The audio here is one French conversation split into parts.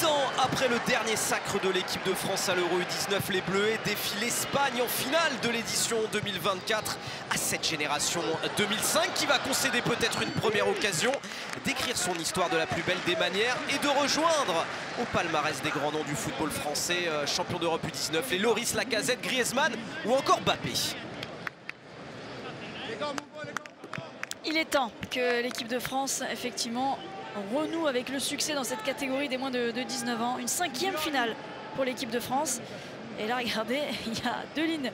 8 ans après le dernier sacre de l'équipe de France à l'Euro U19, les Bleus défient l'Espagne en finale de l'édition 2024 à cette génération 2005 qui va concéder peut-être une première occasion d'écrire son histoire de la plus belle des manières et de rejoindre au palmarès des grands noms du football français, champion d'Europe U19, les Loris, Lacazette, Griezmann ou encore Mbappé. Il est temps que l'équipe de France, effectivement, renoue avec le succès dans cette catégorie des moins de 19 ans. Une 5e finale pour l'équipe de France. Et là, regardez, il y a deux lignes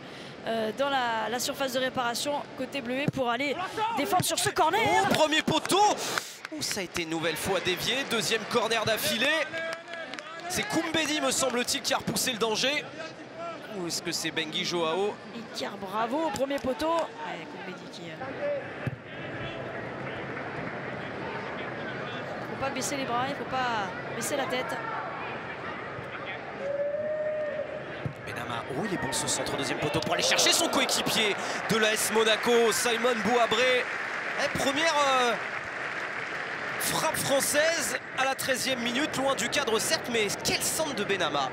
dans la surface de réparation côté bleuet pour aller défendre sur ce corner. Oh, premier poteau. Oh, ça a été une nouvelle fois dévié. Deuxième corner d'affilée. C'est Koumbedi, me semble-t-il, qui a repoussé le danger. Ou est-ce que c'est Benguy Joao? Iker Bravo au premier poteau. Allez, Koumbedi qui... Il ne faut pas baisser les bras, il ne faut pas baisser la tête. Benama, oh il est bon ce centre, deuxième poteau pour aller chercher son coéquipier de l'AS Monaco, Simon Bouabré. Première frappe française à la 13e minute, loin du cadre certes, mais quel centre de Benama.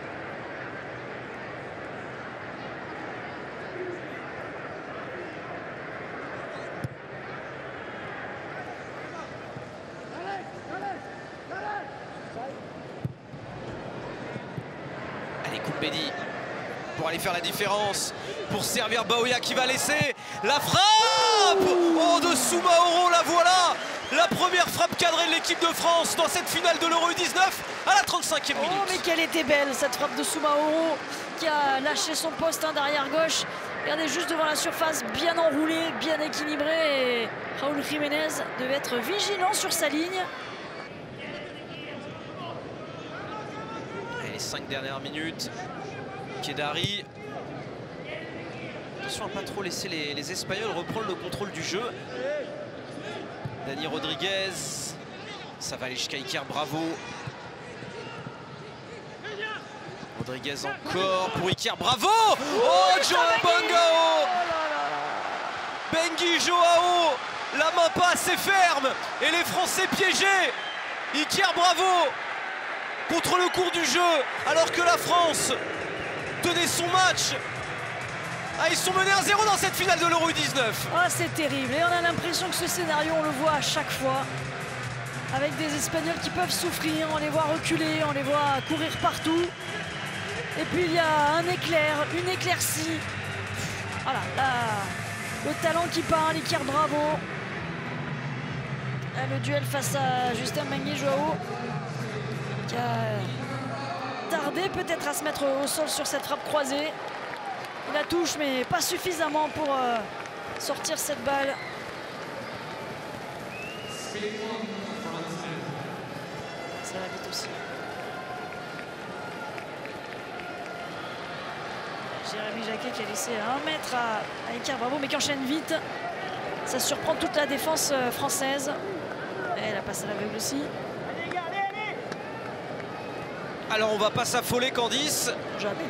Koumbedi pour aller faire la différence, pour servir Baoya qui va laisser la frappe. Oh, de Soumaoro, la voilà, la première frappe cadrée de l'équipe de France dans cette finale de l'Euro U19 à la 35e minute. Oh mais qu'elle était belle cette frappe de Soumaoro qui a lâché son poste d'arrière gauche. Regardez, juste devant la surface, bien enroulé, bien équilibré, et Raúl Jiménez devait être vigilant sur sa ligne. Les 5 dernières minutes, Kedari. Attention à ne pas trop laisser les Espagnols reprendre le contrôle du jeu. Dani Rodriguez, ça va aller jusqu'à Iker Bravo. Rodriguez encore pour Iker Bravo. Oh, Joao Bangao, Benguy Joao, la main pas assez ferme et les Français piégés. Iker Bravo contre le cours du jeu, alors que la France tenait son match. Ah, ils sont menés 1-0 dans cette finale de l'Euro U19. Ah, c'est terrible. Et on a l'impression que ce scénario, on le voit à chaque fois. Avec des Espagnols qui peuvent souffrir, on les voit reculer, on les voit courir partout. Et puis il y a un éclair, une éclaircie. Voilà, là, le talent qui parle, Iker Bravo. Là, le duel face à Justin Benguy Joao, qui a tardé peut-être à se mettre au sol sur cette frappe croisée. Il la touche mais pas suffisamment pour sortir cette balle. Ça va vite aussi. Jérémy Jacquet qui a laissé 1 mètre à Iker Bravo mais qui enchaîne vite. Ça surprend toute la défense française. Et elle a passé à l'aveugle aussi. Alors on va pas s'affoler, Candice. Jamais.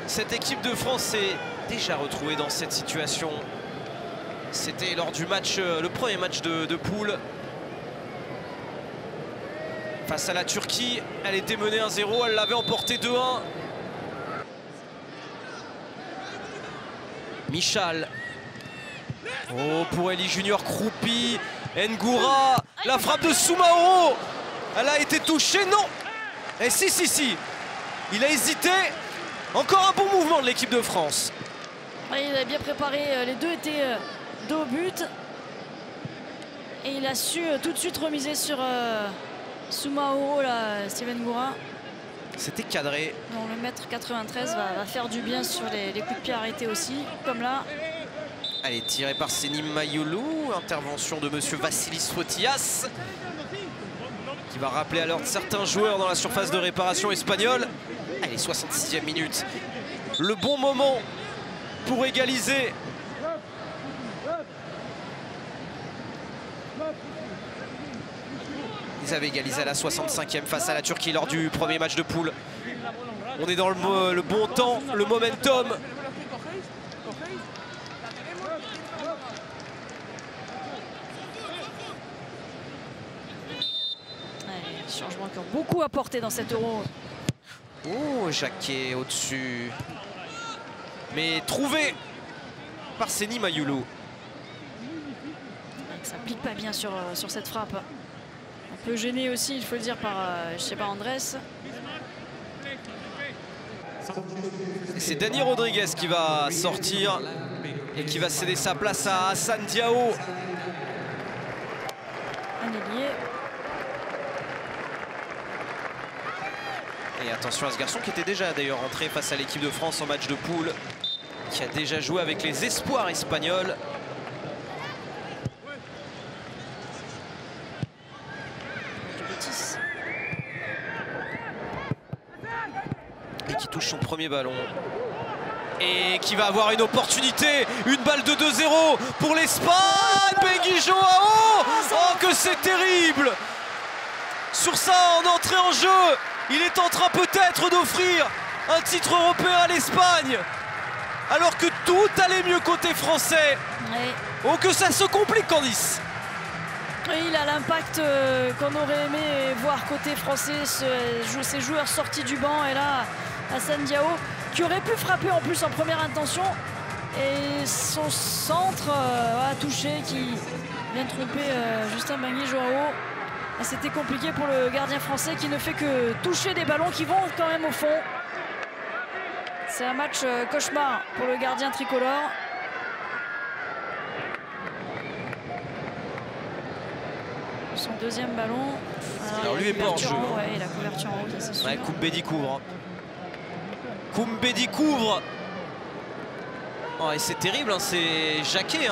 Cette équipe de France s'est déjà retrouvée dans cette situation. C'était lors du match, le premier match de poule. Face à la Turquie, elle était menée 1-0, elle l'avait emporté 2-1. Michal. Oh, pour Elie Junior croupi. Ngoura. La frappe de Soumaoro. Elle a été touchée, non. Et si. Il a hésité. Encore un bon mouvement de l'équipe de France. Ouais, il a bien préparé. Les deux étaient dos au but. Et il a su tout de suite remiser sur Soumaoro, là, Steven Ngoura. C'était cadré. Bon, le mètre 93 va faire du bien sur les coups de pied arrêtés aussi, comme là. Allez, tiré par Senim Mayolou. Intervention de monsieur Vassilis Fotias, qui va rappeler à l'ordre certains joueurs dans la surface de réparation espagnole. Allez, 66e minute. Le bon moment pour égaliser. Ils avaient égalisé à la 65e face à la Turquie lors du premier match de poule. On est dans le bon temps, le momentum. changements qui ont beaucoup apporté dans cet Euro. Oh, Jacquet au-dessus. Mais trouvé par Seny Mayulu. Ça n'applique pas bien sur cette frappe. Un peu gêné aussi, il faut le dire, par, je sais pas, Andrés. C'est Dani Rodriguez qui va sortir et qui va céder sa place à Hassan Diao. Un ailier. Et attention à ce garçon qui était déjà d'ailleurs entré face à l'équipe de France en match de poule, qui a déjà joué avec les espoirs espagnols. Et qui touche son premier ballon. Et qui va avoir une opportunité, une balle de 2-0 pour l'Espagne. Benguy Joao. Oh, que c'est terrible! Sur ça, en entrée en jeu, il est en train peut-être d'offrir un titre européen à l'Espagne. Alors que tout allait mieux côté français. Ouais. Oh, que ça se complique, Candice. Et il a l'impact qu'on aurait aimé voir côté français, ces joueurs sortis du banc. Et là, Hassan Diao, qui aurait pu frapper en plus en première intention. Et son centre a touché, qui vient de tromper Justin Benguy Joao. C'était compliqué pour le gardien français qui ne fait que toucher des ballons qui vont quand même au fond. C'est un match cauchemar pour le gardien tricolore. Son deuxième ballon. Alors lui est pas en jeu. Ouais, la couverture en haut, ça c'est sûr. Ouais, Koumbedi couvre. Koumbedi couvre. Oh, et c'est terrible, hein, c'est Jacquet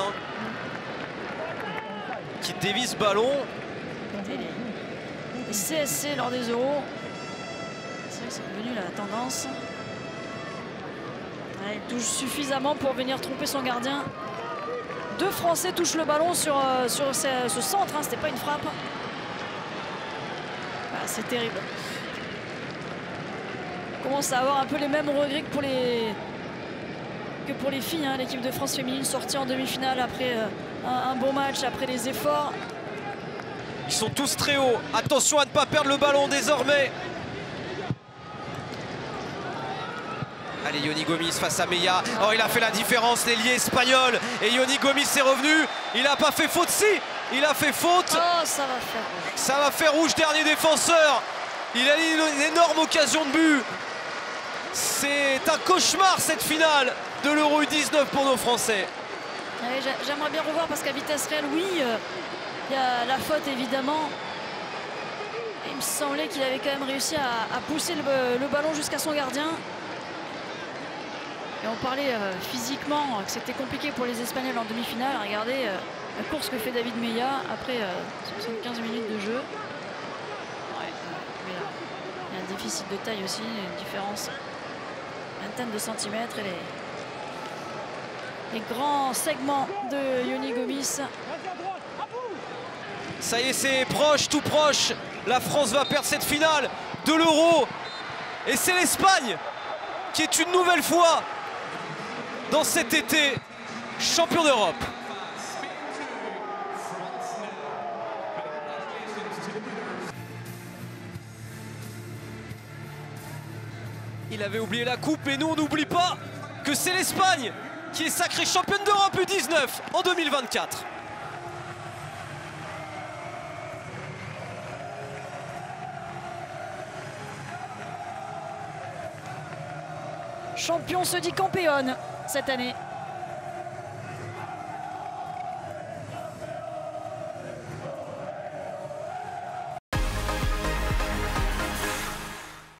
qui dévie ce ballon. Les CSC lors des Euros. C'est devenu la tendance. Ouais, il touche suffisamment pour venir tromper son gardien. Deux Français touchent le ballon sur ce centre, hein, c'était pas une frappe. Ah, c'est terrible. On commence à avoir un peu les mêmes regrets que pour les filles, hein. L'équipe de France féminine sortie en demi-finale après un bon match, après les efforts. Ils sont tous très hauts. Attention à ne pas perdre le ballon désormais. Allez, Yoni Gomis face à Meia. Oh, il a fait la différence, l'ailier espagnol. Et Yoni Gomis est revenu. Il n'a pas fait faute, si. Il a fait faute. Oh, ça va faire rouge. Ça va faire rouge, dernier défenseur. Il a eu une énorme occasion de but. C'est un cauchemar cette finale de l'Euro U19 pour nos Français. Ouais, j'aimerais bien revoir parce qu'à vitesse réelle, oui, il y a la faute évidemment. Et il me semblait qu'il avait quand même réussi à pousser le ballon jusqu'à son gardien. Et on parlait physiquement que c'était compliqué pour les Espagnols en demi-finale. Regardez la course que fait David Meia après 75 minutes de jeu. Ouais, mais là, il y a un déficit de taille aussi, une différence vingtaine de centimètres. Et les grands segments de Yoni Gomis. Ça y est, c'est proche, tout proche. La France va perdre cette finale de l'Euro. Et c'est l'Espagne qui est une nouvelle fois dans cet été champion d'Europe. Il avait oublié la coupe, mais nous on n'oublie pas que c'est l'Espagne qui est sacrée championne d'Europe U19 en 2024. Champion se dit campéonne cette année.